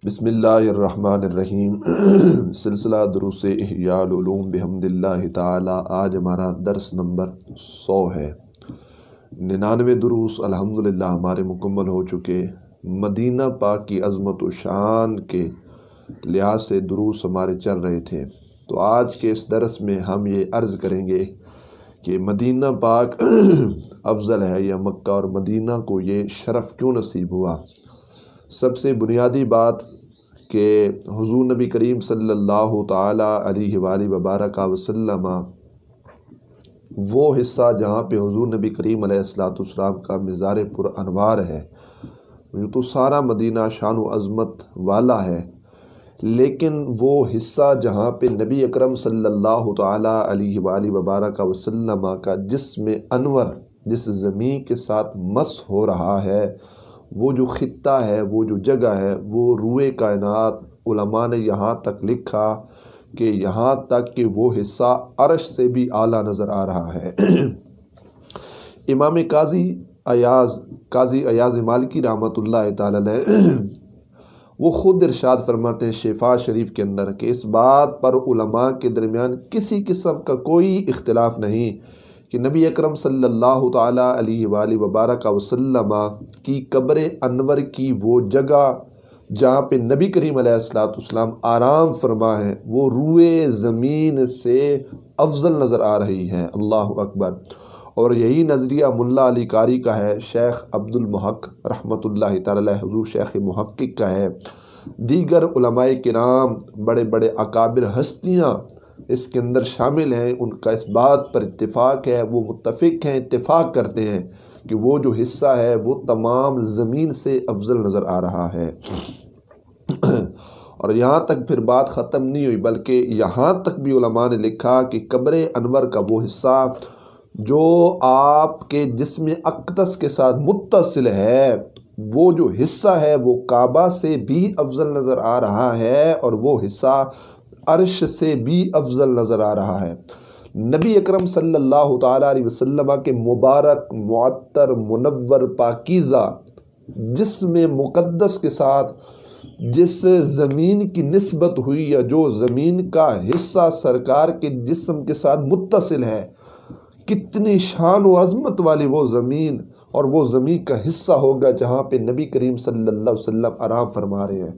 بسم اللہ الرحمن الرحیم۔ سلسلہ دروس احیاء العلوم بحمد اللہ تعالی۔ آج ہمارا درس نمبر 100 ہے۔ 99 دروس الحمدللہ ہمارے مکمل ہو چکے۔ مدینہ پاک کی عظمت و شان کے لحاظ سے دروس ہمارے چل رہے تھے، تو آج کے اس درس میں ہم یہ عرض کریں گے کہ مدینہ پاک افضل ہے یا مکہ، اور مدینہ کو یہ شرف کیوں نصیب ہوا۔ سب سے بنیادی بات کہ حضور نبی کریم صلی اللہ تعالی علیہ وآلہ وبارک وسلم وہ حصہ جہاں پہ حضور نبی کریم علیہ السلام کا مزار پر انوار ہے، یہ تو سارا مدینہ شان و عظمت والا ہے، لیکن وہ حصہ جہاں پہ نبی اکرم صلی اللہ تعالی علیہ وآلہ وبارک وسلم کا جسم انور جس زمین کے ساتھ مس ہو رہا ہے، وہ جو خطہ ہے، وہ جو جگہ ہے، وہ روئے کائنات علماء نے یہاں تک لکھا کہ یہاں تک کہ وہ حصہ عرش سے بھی اعلیٰ نظر آ رہا ہے۔ امام قاضی ایاز مالکی رحمۃ اللہ تعالی علیہ وہ خود ارشاد فرماتے ہیں شفا شریف کے اندر کہ اس بات پر علماء کے درمیان کسی قسم کا کوئی اختلاف نہیں کہ نبی اکرم صلی اللہ تعالی علیہ وآلہ وبارک وسلم کی قبر انور کی وہ جگہ جہاں پہ نبی کریم علیہ السلام آرام فرما ہے، وہ روئے زمین سے افضل نظر آ رہی ہے۔ اللہ اکبر۔ اور یہی نظریہ ملا علی قاری کا ہے، شیخ عبد المحق رحمۃ اللہ تعالی علیہ حضور شیخ محقق کا ہے، دیگر علماء کرام بڑے بڑے اکابر ہستیاں اس کے اندر شامل ہیں، ان کا اس بات پر اتفاق ہے، وہ متفق ہیں، اتفاق کرتے ہیں کہ وہ جو حصہ ہے وہ تمام زمین سے افضل نظر آ رہا ہے۔ اور یہاں تک پھر بات ختم نہیں ہوئی، بلکہ یہاں تک بھی علماء نے لکھا کہ قبر انور کا وہ حصہ جو آپ کے جسم اقدس کے ساتھ متصل ہے، وہ جو حصہ ہے وہ کعبہ سے بھی افضل نظر آ رہا ہے، اور وہ حصہ عرش سے بھی افضل نظر آ رہا ہے۔ نبی اکرم صلی اللہ تعالی علیہ وسلم کے مبارک معطر منور پاکیزہ جسم مقدس کے ساتھ جس زمین کی نسبت ہوئی یا جو زمین کا حصہ سرکار کے جسم کے ساتھ متصل ہے، کتنی شان و عظمت والی وہ زمین، اور وہ زمین کا حصہ ہوگا جہاں پہ نبی کریم صلی اللہ علیہ وسلم آرام فرما رہے ہیں،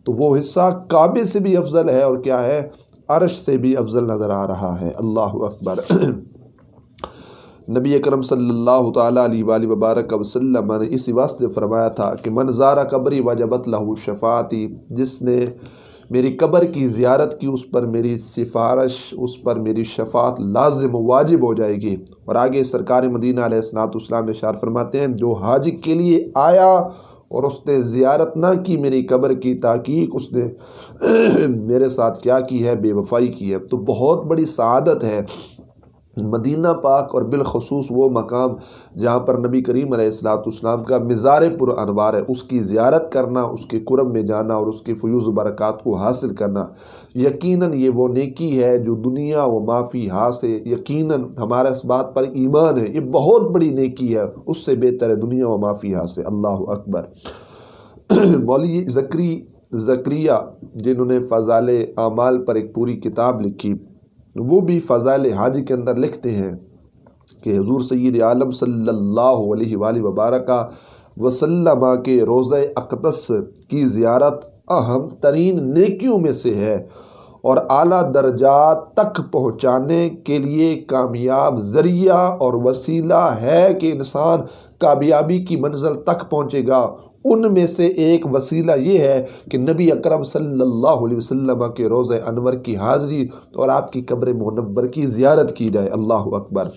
تو وہ حصہ کعبے سے بھی افضل ہے، اور کیا ہے، عرش سے بھی افضل نظر آ رہا ہے۔ اللہ اکبر۔ نبی اکرم صلی اللہ تعالی علیہ وآلہ وبارک وسلم نے اسی واسطے فرمایا تھا کہ من زار قبری وجبت لہ شفاعتی، جس نے میری قبر کی زیارت کی اس پر میری سفارش، اس پر میری شفاعت لازم واجب ہو جائے گی۔ اور آگے سرکار مدینہ علیہ السلام ارشاد فرماتے ہیں جو حج کے لیے آیا اور اس نے زیارت نہ کی میری قبر کی تحقیق اس نے میرے ساتھ کیا کی ہے، بے وفائی کی ہے۔ تو بہت بڑی سعادت ہے مدینہ پاک، اور بالخصوص وہ مقام جہاں پر نبی کریم علیہ السلام کا مزار پر انوار ہے، اس کی زیارت کرنا، اس کے قرب میں جانا اور اس کے فیوز و برکات کو حاصل کرنا، یقیناً یہ وہ نیکی ہے جو دنیا و ما فیہا سے، یقیناً ہمارا اس بات پر ایمان ہے، یہ بہت بڑی نیکی ہے، اس سے بہتر ہے دنیا و ما فیہا سے۔ اللہ اکبر۔ مولوی زکریا جنہوں نے فضائل اعمال پر ایک پوری کتاب لکھی، وہ بھی فضائل حج کے اندر لکھتے ہیں کہ حضور سید عالم صلی اللہ علیہ وآلہ وبارک وسلم کے روضہ اقدس کی زیارت اہم ترین نیکیوں میں سے ہے، اور اعلیٰ درجات تک پہنچانے کے لیے کامیاب ذریعہ اور وسیلہ ہے کہ انسان کامیابی کی منزل تک پہنچے گا۔ ان میں سے ایک وسیلہ یہ ہے کہ نبی اکرم صلی اللہ علیہ وسلم کے روضہ انور کی حاضری اور آپ کی قبر منور کی زیارت کی جائے۔ اللہ اکبر۔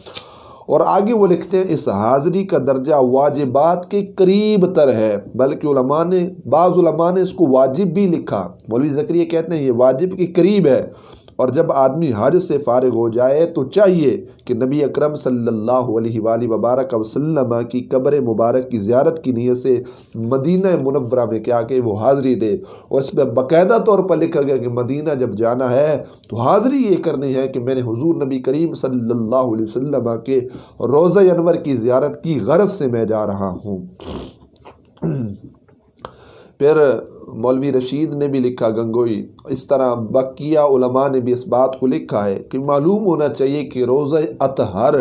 اور آگے وہ لکھتے ہیں اس حاضری کا درجہ واجبات کے قریب تر ہے، بلکہ بعض علماء نے اس کو واجب بھی لکھا۔ مولوی زکریا کہتے ہیں یہ واجب کے قریب ہے، اور جب آدمی حج سے فارغ ہو جائے تو چاہیے کہ نبی اکرم صلی اللہ علیہ وآلہ وبارک وسلم کی قبر مبارک کی زیارت کی نیت سے مدینہ منورہ میں کیا کہ وہ حاضری دے، اور اس میں باقاعدہ طور پر لکھا گیا کہ مدینہ جب جانا ہے تو حاضری یہ کرنی ہے کہ میں نے حضور نبی کریم صلی اللہ علیہ وسلم کے روضہ انور کی زیارت کی غرض سے میں جا رہا ہوں۔ پھر مولوی رشید نے بھی لکھا گنگوئی، اس طرح بقیہ علماء نے بھی اس بات کو لکھا ہے کہ معلوم ہونا چاہیے کہ روزہ اطہر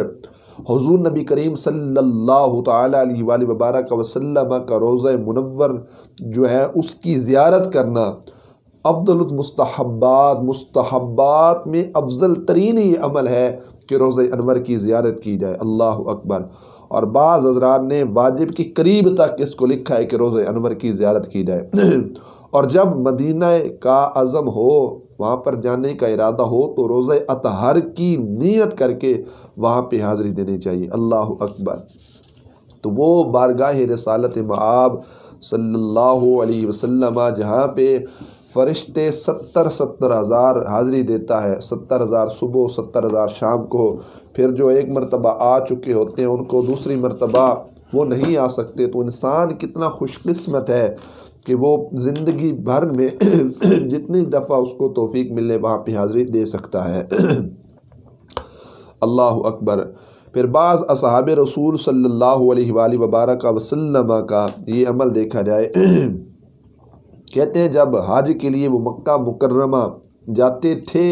حضور نبی کریم صلی اللہ تعالیٰ علیہ وآلہ وبارک وسلم کا روزہ منور جو ہے اس کی زیارت کرنا افضل مستحبات میں افضل ترین یہ عمل ہے کہ روزہ انور کی زیارت کی جائے۔ اللہ اکبر۔ اور بعض حضرات نے واجب کے قریب تک اس کو لکھا ہے کہ روزہ انور کی زیارت کی جائے۔ اور جب مدینہ کا عزم ہو، وہاں پر جانے کا ارادہ ہو، تو روزہ اطہر کی نیت کر کے وہاں پہ حاضری دینی چاہیے۔ اللہ اکبر۔ تو وہ بارگاہ رسالت مآب صلی اللہ علیہ وسلم جہاں پہ فرشتے 70 ہزار حاضری دیتا ہے، 70,000 صبح 70,000 شام کو، پھر جو ایک مرتبہ آ چکے ہوتے ہیں ان کو دوسری مرتبہ وہ نہیں آ سکتے، تو انسان کتنا خوش قسمت ہے کہ وہ زندگی بھر میں جتنی دفعہ اس کو توفیق ملے وہاں پہ حاضری دے سکتا ہے۔ اللہ اکبر۔ پھر بعض اصحاب رسول صلی اللہ علیہ وآلہ وبارک وسلم کا یہ عمل دیکھا جائے، کہتے ہیں جب حج کے لیے وہ مکہ مکرمہ جاتے تھے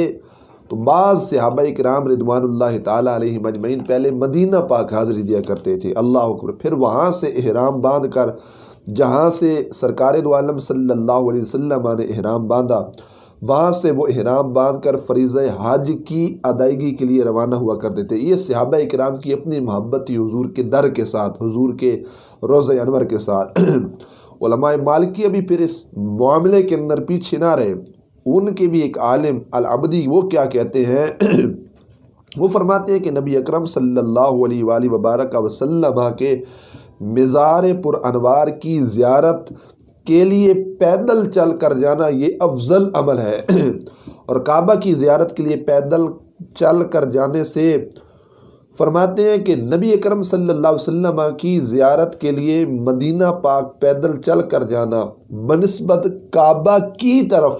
تو بعض صحابہ کرام رضوان اللہ تعالیٰ علیہ مجمعین پہلے مدینہ پاک حاضری دیا کرتے تھے۔ اللہ اکبر۔ پھر وہاں سے احرام باندھ کر، جہاں سے سرکار دو عالم صلی اللہ علیہ وسلم نے احرام باندھا، وہاں سے وہ احرام باندھ کر فریضہ حج کی ادائیگی کے لیے روانہ ہوا کرتے تھے۔ یہ صحابہ کرام کی اپنی محبت تھی حضور کے در کے ساتھ، حضور کے روزہ انور کے ساتھ۔ علماء مالکیہ بھی پھر اس معاملے کے اندر پیچھے نہ رہے، ان کے بھی ایک عالم العبدی وہ کیا کہتے ہیں، وہ فرماتے ہیں کہ نبی اکرم صلی اللہ علیہ وآلہ وبارک وسلم کے مزار پر انوار کی زیارت کے لیے پیدل چل کر جانا یہ افضل عمل ہے، اور کعبہ کی زیارت کے لیے پیدل چل کر جانے سے فرماتے ہیں کہ نبی اکرم صلی اللہ علیہ وسلم کی زیارت کے لیے مدینہ پاک پیدل چل کر جانا بنسبت کعبہ کی طرف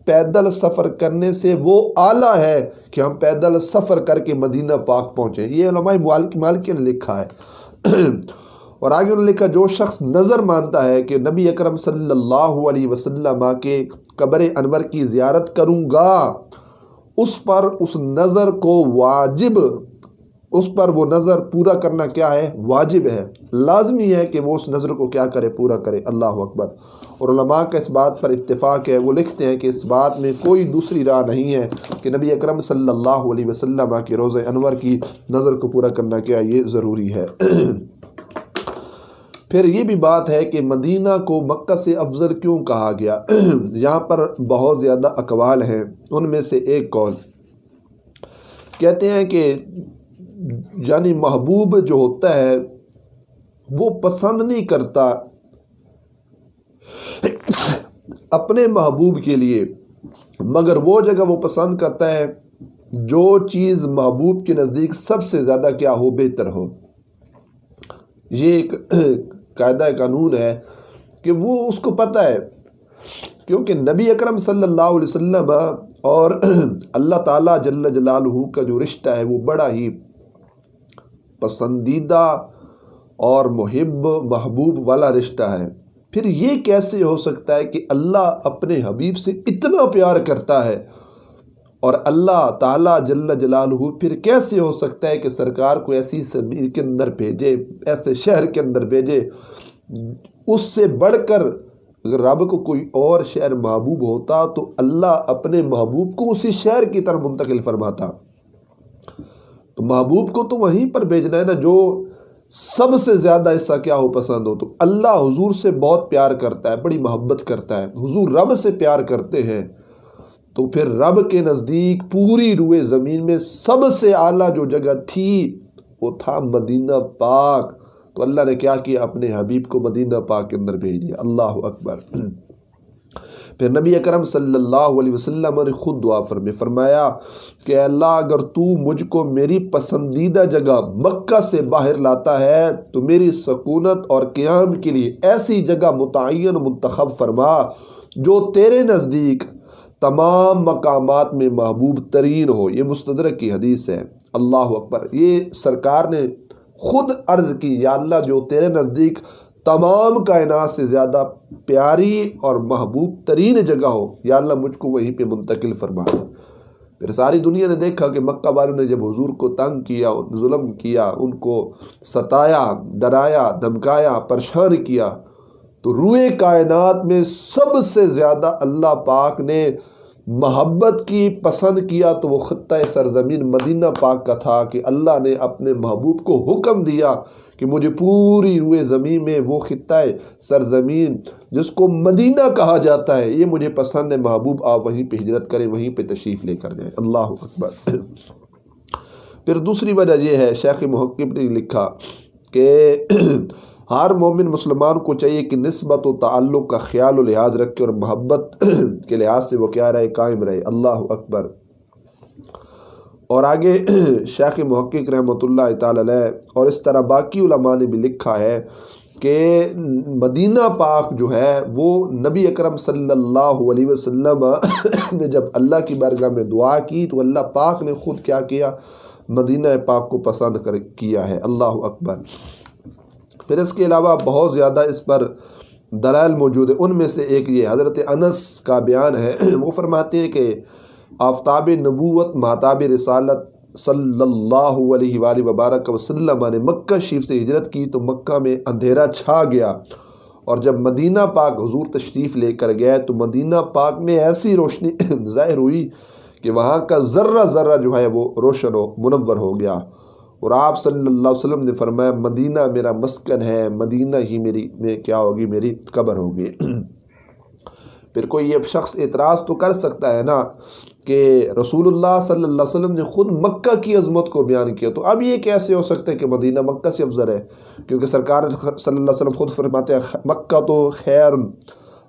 پیدل سفر کرنے سے وہ اعلیٰ ہے کہ ہم پیدل سفر کر کے مدینہ پاک پہنچیں۔ یہ علماء مالکی نے لکھا ہے۔ اور آگے انہوں نے لکھا جو شخص نظر مانتا ہے کہ نبی اکرم صلی اللہ علیہ وسلم کے قبر انور کی زیارت کروں گا، اس پر اس نظر کو واجب، اس پر وہ نظر پورا کرنا کیا ہے؟ واجب ہے، لازمی ہے کہ وہ اس نظر کو کیا کرے؟ پورا کرے۔ اللہ اکبر۔ اور علماء کا اس بات پر اتفاق ہے، وہ لکھتے ہیں کہ اس بات میں کوئی دوسری راہ نہیں ہے کہ نبی اکرم صلی اللہ علیہ وسلم کے روزہ انور کی نظر کو پورا کرنا کیا یہ ضروری ہے۔ پھر یہ بھی بات ہے کہ مدینہ کو مکہ سے افضل کیوں کہا گیا؟ یہاں پر بہت زیادہ اقوال ہیں، ان میں سے ایک قول کہتے ہیں کہ یعنی محبوب جو ہوتا ہے وہ پسند نہیں کرتا اپنے محبوب کے لیے، مگر وہ جگہ وہ پسند کرتا ہے جو چیز محبوب کے نزدیک سب سے زیادہ کیا ہو؟ بہتر ہو۔ یہ ایک قاعدہ قانون ہے کہ وہ اس کو پتہ ہے، کیونکہ نبی اکرم صلی اللہ علیہ وسلم اور اللہ تعالیٰ جل جلالہ کا جو رشتہ ہے وہ بڑا ہی پسندیدہ اور محبوب والا رشتہ ہے۔ پھر یہ کیسے ہو سکتا ہے کہ اللہ اپنے حبیب سے اتنا پیار کرتا ہے اور اللہ تعالیٰ جل جلالہ پھر کیسے ہو سکتا ہے کہ سرکار کو ایسی زمین کے اندر بھیجے، ایسے شہر کے اندر بھیجے، اس سے بڑھ کر اگر رب کو کوئی اور شہر محبوب ہوتا تو اللہ اپنے محبوب کو اسی شہر کی طرف منتقل فرماتا۔ تو محبوب کو تو وہیں پر بھیجنا ہے نا جو سب سے زیادہ ایسا کیا ہو پسند ہو۔ تو اللہ حضور سے بہت پیار کرتا ہے، بڑی محبت کرتا ہے، حضور رب سے پیار کرتے ہیں، تو پھر رب کے نزدیک پوری روئے زمین میں سب سے اعلیٰ جو جگہ تھی وہ تھا مدینہ پاک۔ تو اللہ نے کیا کیا؟ اپنے حبیب کو مدینہ پاک کے اندر بھیج دیا۔ اللہ اکبر۔ پھر نبی اکرم صلی اللہ علیہ وسلم نے خود دعا فرمایا کہ اللہ اگر تو مجھ کو میری پسندیدہ جگہ مکہ سے باہر لاتا ہے تو میری سکونت اور قیام کے لیے ایسی جگہ متعین منتخب فرما جو تیرے نزدیک تمام مقامات میں محبوب ترین ہو۔ یہ مستدرک کی حدیث ہے۔ اللہ اکبر۔ یہ سرکار نے خود عرض کی، یا اللہ جو تیرے نزدیک تمام کائنات سے زیادہ پیاری اور محبوب ترین جگہ ہو، یا اللہ مجھ کو وہیں پہ منتقل فرما دے۔ پھر ساری دنیا نے دیکھا کہ مکہ والوں نے جب حضور کو تنگ کیا، ظلم کیا، ان کو ستایا، ڈرایا، دھمکایا، پریشان کیا، تو روئے کائنات میں سب سے زیادہ اللہ پاک نے محبت کی، پسند کیا تو وہ خطہ سرزمین مدینہ پاک کا تھا کہ اللہ نے اپنے محبوب کو حکم دیا کہ مجھے پوری روئے زمین میں وہ خطہ سرزمین جس کو مدینہ کہا جاتا ہے یہ مجھے پسند ہے، محبوب آپ وہیں پہ ہجرت کریں، وہیں پہ تشریف لے کر جائیں۔ اللہ اکبر۔ پھر دوسری وجہ یہ ہے، شیخ محقق نے لکھا کہ ہر مومن مسلمان کو چاہیے کہ نسبت و تعلق کا خیال و لحاظ رکھے اور محبت کے لحاظ سے وہ کیا رہے، قائم رہے۔ اللہ اکبر۔ اور آگے شیخ محقق رحمۃ اللہ تعالی علیہ اور اس طرح باقی علماء نے بھی لکھا ہے کہ مدینہ پاک جو ہے وہ نبی اکرم صلی اللہ علیہ وسلم نے جب اللہ کی بارگاہ میں دعا کی تو اللہ پاک نے خود کیا کیا، مدینہ پاک کو پسند کیا ہے۔ اللہ اکبر۔ پھر اس کے علاوہ بہت زیادہ اس پر دلائل موجود ہیں، ان میں سے ایک یہ حضرت انس کا بیان ہے، وہ فرماتے ہیں کہ آفتاب نبوت مہتاب رسالت صلی اللہ علیہ وآلہ وبارک وسلم نے مکہ شریف سے ہجرت کی تو مکہ میں اندھیرا چھا گیا، اور جب مدینہ پاک حضور تشریف لے کر گئے تو مدینہ پاک میں ایسی روشنی ظاہر ہوئی کہ وہاں کا ذرہ ذرہ جو ہے وہ روشن و منور ہو گیا، اور آپ صلی اللہ علیہ وسلم نے فرمایا مدینہ میرا مسکن ہے، مدینہ ہی میں کیا ہوگی، میری قبر ہوگی۔ پھر کوئی یہ شخص اعتراض تو کر سکتا ہے نا کہ رسول اللہ صلی اللہ علیہ وسلم نے خود مکہ کی عظمت کو بیان کیا، تو اب یہ کیسے ہو سکتا ہے کہ مدینہ مکہ سے افضل ہے؟ کیونکہ سرکار صلی اللہ علیہ وسلم خود فرماتے ہیں مکہ تو خیر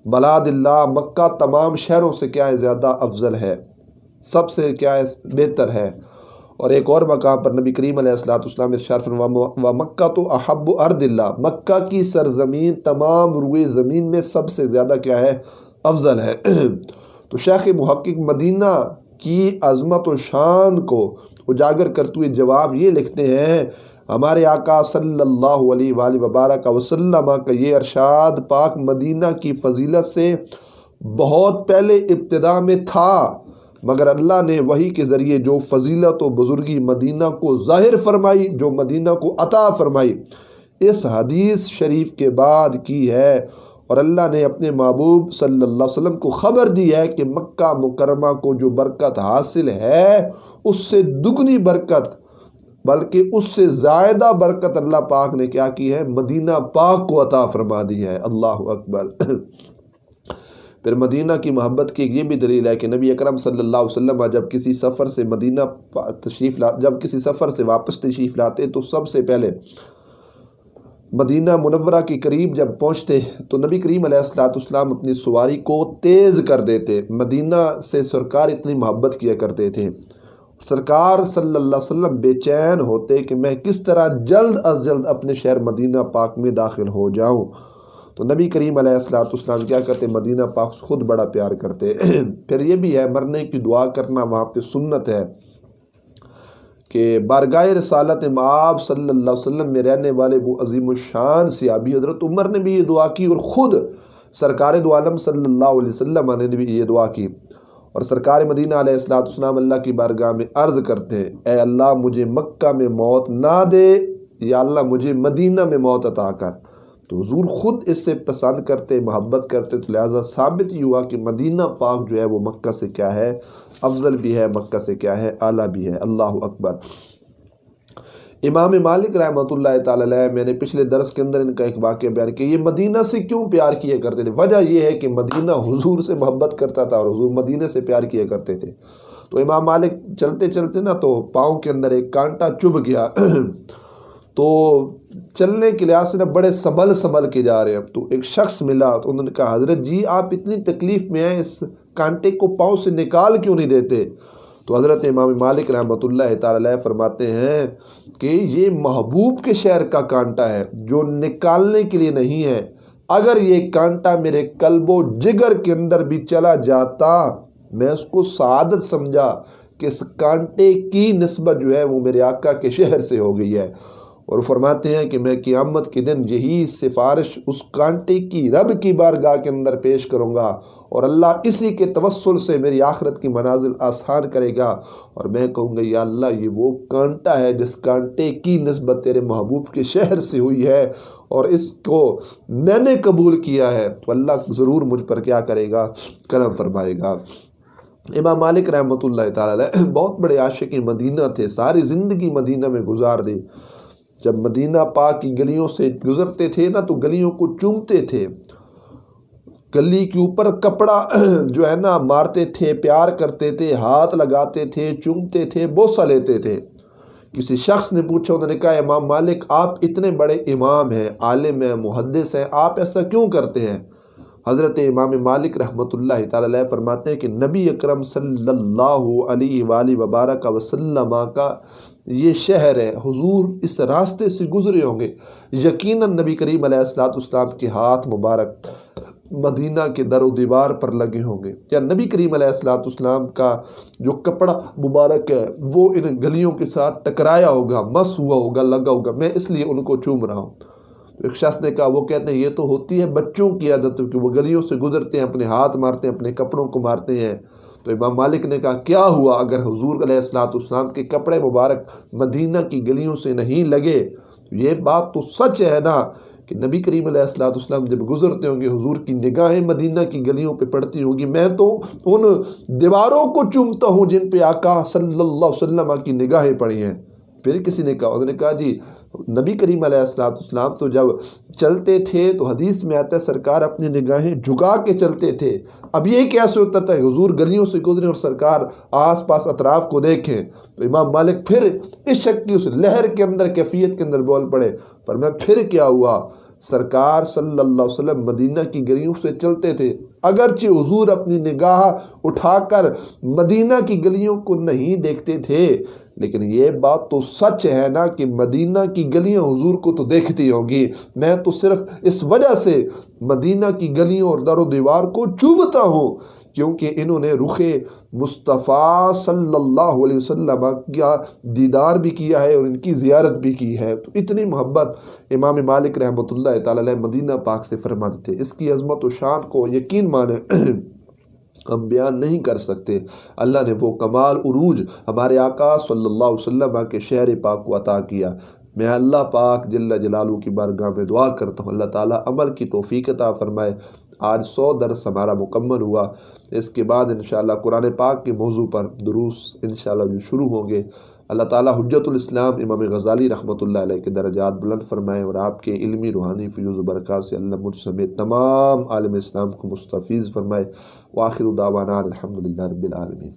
بلاد اللہ، مکہ تمام شہروں سے کیا ہے زیادہ افضل ہے، سب سے کیا ہے بہتر ہے۔ اور ایک اور مقام پر نبی کریم علیہ السلام ارشاد فرمایا وَمَکَّةُ تو احب ارض اللہ، مکہ کی سرزمین تمام روئے زمین میں سب سے زیادہ کیا ہے، افضل ہے۔ تو شیخ محقق مدینہ کی عظمت و شان کو اجاگر کرتے ہوئے جواب یہ لکھتے ہیں، ہمارے آقا صلی اللہ علیہ وآلہ وبارک وسلم کا یہ ارشاد پاک مدینہ کی فضیلت سے بہت پہلے ابتدا میں تھا، مگر اللہ نے وحی کے ذریعے جو فضیلت و بزرگی مدینہ کو ظاہر فرمائی، جو مدینہ کو عطا فرمائی، اس حدیث شریف کے بعد کی ہے، اور اللہ نے اپنے محبوب صلی اللہ علیہ وسلم کو خبر دی ہے کہ مکہ مکرمہ کو جو برکت حاصل ہے اس سے دگنی برکت بلکہ اس سے زائدہ برکت اللہ پاک نے کیا کی ہے، مدینہ پاک کو عطا فرما دی ہے۔ اللہ اکبر۔ پھر مدینہ کی محبت کی یہ بھی دلیل ہے کہ نبی اکرم صلی اللہ علیہ وسلم جب کسی سفر سے واپس تشریف لاتے تو سب سے پہلے مدینہ منورہ کے قریب جب پہنچتے تو نبی کریم علیہ السلام اپنی سواری کو تیز کر دیتے۔ مدینہ سے سرکار اتنی محبت کیا کرتے تھے، سرکار صلی اللہ علیہ وسلم بے چین ہوتے کہ میں کس طرح جلد از جلد اپنے شہر مدینہ پاک میں داخل ہو جاؤں، تو نبی کریم علیہ السلام کیا کرتے، مدینہ پاک خود بڑا پیار کرتے۔ پھر یہ بھی ہے مرنے کی دعا کرنا وہاں پہ سنت ہے کہ بارگاہ رسالت مآب صلی اللہ علیہ وسلم میں رہنے والے وہ عظیم الشان صحابی حضرت عمر نے بھی یہ دعا کی، اور خود سرکار دو عالم صلی اللہ علیہ وسلم نے بھی یہ دعا کی، اور سرکار مدینہ علیہ السلام اللہ کی بارگاہ میں عرض کرتے ہیں اے اللہ مجھے مکہ میں موت نہ دے، یا اللہ مجھے مدینہ میں موت عطا کر۔ تو حضور خود اس سے پسند کرتے، محبت کرتے، تو لہٰذا ثابت ہی ہوا کہ مدینہ پاک جو ہے وہ مکہ سے کیا ہے، افضل بھی ہے، مکہ سے کیا ہے، اعلیٰ بھی ہے۔ اللہ اکبر۔ امام مالک رحمۃ اللہ تعالی علیہ، میں نے پچھلے درس کے اندر ان کا ایک واقعہ بیان کیا، یہ مدینہ سے کیوں پیار کیا کرتے تھے؟ وجہ یہ ہے کہ مدینہ حضور سے محبت کرتا تھا اور حضور مدینہ سے پیار کیا کرتے تھے۔ تو امام مالک چلتے چلتے نا تو پاؤں کے اندر ایک کانٹا چبھ گیا، تو چلنے کے لحاظ سے نا بڑے سنبھل کے جا رہے ہیں۔ تو ایک شخص ملا تو انہوں نے کہا حضرت جی آپ اتنی تکلیف میں ہیں، اس کانٹے کو پاؤں سے نکال کیوں نہیں دیتے؟ تو حضرت امام مالک رحمۃ اللہ تعالی علیہ فرماتے ہیں کہ یہ محبوب کے شہر کا کانٹا ہے جو نکالنے کے لیے نہیں ہے، اگر یہ کانٹا میرے قلب و جگر کے اندر بھی چلا جاتا میں اس کو سعادت سمجھا کہ اس کانٹے کی نسبت جو ہے وہ میرے آقا کے شہر سے ہو گئی ہے۔ اور فرماتے ہیں کہ میں قیامت کے دن یہی سفارش اس کانٹے کی رب کی بارگاہ کے اندر پیش کروں گا، اور اللہ اسی کے توسل سے میری آخرت کی منازل آسان کرے گا، اور میں کہوں گا یا اللہ یہ وہ کانٹا ہے جس کانٹے کی نسبت تیرے محبوب کے شہر سے ہوئی ہے، اور اس کو میں نے قبول کیا ہے، تو اللہ ضرور مجھ پر کیا کرے گا، کرم فرمائے گا۔ امام مالک رحمۃ اللہ تعالی علیہ بہت بڑے عاشق مدینہ تھے، ساری زندگی مدینہ میں گزار دی۔ جب مدینہ پاک کی گلیوں سے گزرتے تھے نا تو گلیوں کو چومتے تھے، گلی کے اوپر کپڑا جو ہے نا مارتے تھے، پیار کرتے تھے، ہاتھ لگاتے تھے، چومتے تھے، بوسہ لیتے تھے۔ کسی شخص نے پوچھا، انہوں نے کہا امام مالک آپ اتنے بڑے امام ہیں، عالم ہیں، محدث ہیں، آپ ایسا کیوں کرتے ہیں؟ حضرت امام مالک رحمۃ اللہ تعالی علیہ فرماتے ہیں کہ نبی اکرم صلی اللہ علیہ وآلہ وبارک وسلم کا یہ شہر ہے، حضور اس راستے سے گزرے ہوں گے، یقیناً نبی کریم علیہ السلام کے ہاتھ مبارک مدینہ کے در و دیوار پر لگے ہوں گے، یا نبی کریم علیہ السلام کا جو کپڑا مبارک ہے وہ ان گلیوں کے ساتھ ٹکرایا ہوگا، مس ہوا ہوگا، لگا ہوگا، میں اس لیے ان کو چوم رہا ہوں۔ ایک شخص نے کہا، وہ کہتے ہیں یہ تو ہوتی ہے بچوں کی عادت کہ وہ گلیوں سے گزرتے ہیں، اپنے ہاتھ مارتے ہیں، اپنے کپڑوں کو مارتے ہیں۔ تو امام مالک نے کہا کیا ہوا اگر حضور علیہ السلام کے کپڑے مبارک مدینہ کی گلیوں سے نہیں لگے؟ یہ بات تو سچ ہے نا کہ نبی کریم علیہ السلام جب گزرتے ہوں گے حضور کی نگاہیں مدینہ کی گلیوں پہ پڑتی ہوں گی، میں تو ان دیواروں کو چومتا ہوں جن پہ آقا صلی اللہ علیہ وسلم کی نگاہیں پڑی ہیں۔ پھر کسی نے کہا، انہوں نے کہا جی نبی کریم علیہ السلام تو جب چلتے تھے تو حدیث میں آتا ہے سرکار اپنی نگاہیں جھکا کے چلتے تھے، اب یہ کیسے ہوتا تھا حضور گلیوں سے گزرے اور سرکار آس پاس اطراف کو دیکھیں؟ تو امام مالک پھر اس شک کی اس لہر کے اندر کیفیت کے اندر بول پڑے، فرمایا پھر کیا ہوا؟ سرکار صلی اللہ علیہ وسلم مدینہ کی گلیوں سے چلتے تھے، اگرچہ حضور اپنی نگاہ اٹھا کر مدینہ کی گلیوں کو نہیں دیکھتے تھے، لیکن یہ بات تو سچ ہے نا کہ مدینہ کی گلیاں حضور کو تو دیکھتی ہوں گی، میں تو صرف اس وجہ سے مدینہ کی گلیوں اور در و دیوار کو چومتا ہوں کیونکہ انہوں نے رخ مصطفیٰ صلی اللہ علیہ وسلم کا دیدار بھی کیا ہے اور ان کی زیارت بھی کی ہے۔ تو اتنی محبت امام مالک رحمۃ اللہ تعالی علیہ مدینہ پاک سے فرماتے تھے، اس کی عظمت و شان کو یقین مانے ہم بیان نہیں کر سکتے۔ اللہ نے وہ کمال عروج ہمارے آقا صلی اللہ علیہ وسلم کے شہر پاک کو عطا کیا۔ میں اللہ پاک جل جلالہ کی بارگاہ میں دعا کرتا ہوں اللہ تعالیٰ عمل کی توفیق عطا فرمائے۔ آج 100 درس ہمارا مکمل ہوا، اس کے بعد انشاءاللہ قرآن پاک کے موضوع پر دروس انشاءاللہ جو شروع ہوں گے۔ اللہ تعالیٰ حجت الاسلام امام غزالی رحمۃ اللہ علیہ کے درجات بلند فرمائے اور آپ کے علمی روحانی فیوز و برکات سے اللہ مجھ سمیت تمام عالم اسلام کو مستفیض فرمائے۔ وآخر دعوانا الحمدللہ رب العالمین۔